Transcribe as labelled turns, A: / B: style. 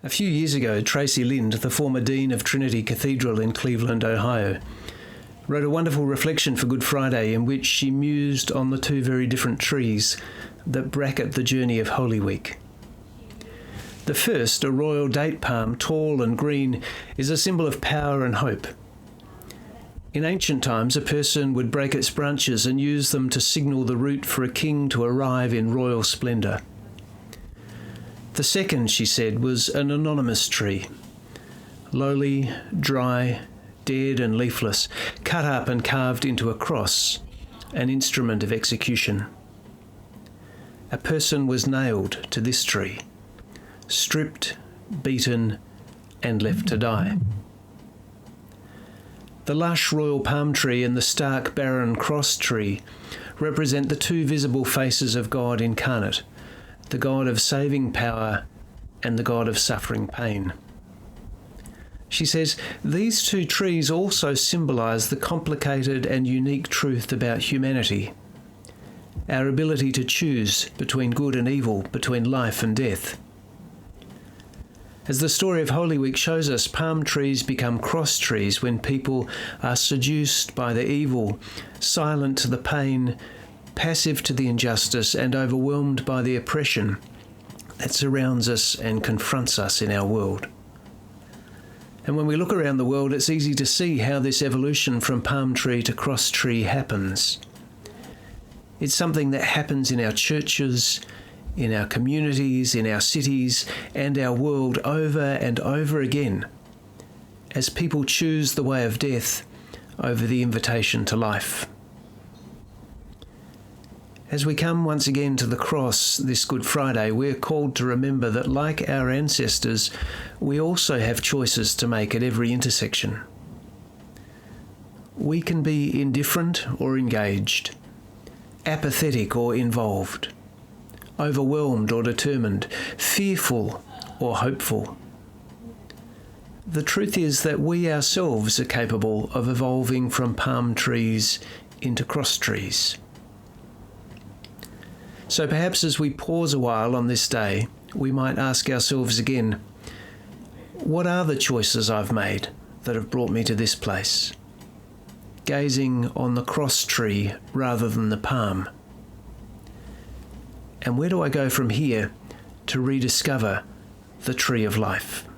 A: A few years ago, Tracy Lind, the former Dean of Trinity Cathedral in Cleveland, Ohio, wrote a wonderful reflection for Good Friday in which she mused on the two very different trees that bracket the journey of Holy Week. The first, a royal date palm, tall and green, is a symbol of power and hope. In ancient times, a person would break its branches and use them to signal the route for a king to arrive in royal splendour. The second, she said, was an anonymous tree, lowly, dry, dead and leafless, cut up and carved into a cross, an instrument of execution. A person was nailed to this tree, stripped, beaten, and left to die. The lush royal palm tree and the stark barren cross tree represent the two visible faces of God incarnate, the God of saving power and the God of suffering pain. She says, these two trees also symbolise the complicated and unique truth about humanity, our ability to choose between good and evil, between life and death. As the story of Holy Week shows us, palm trees become cross trees when people are seduced by the evil, silent to the pain, passive to the injustice, and overwhelmed by the oppression that surrounds us and confronts us in our world. And when we look around the world, it's easy to see how this evolution from palm tree to cross tree happens. It's something that happens in our churches, in our communities, in our cities, and our world over and over again, as people choose the way of death over the invitation to life. As we come once again to the cross this Good Friday, we're called to remember that, like our ancestors, we also have choices to make at every intersection. We can be indifferent or engaged, apathetic or involved, overwhelmed or determined, fearful or hopeful. The truth is that we ourselves are capable of evolving from palm trees into cross trees. So perhaps as we pause a while on this day, we might ask ourselves again, what are the choices I've made that have brought me to this place? Gazing on the cross tree rather than the palm. And where do I go from here to rediscover the tree of life?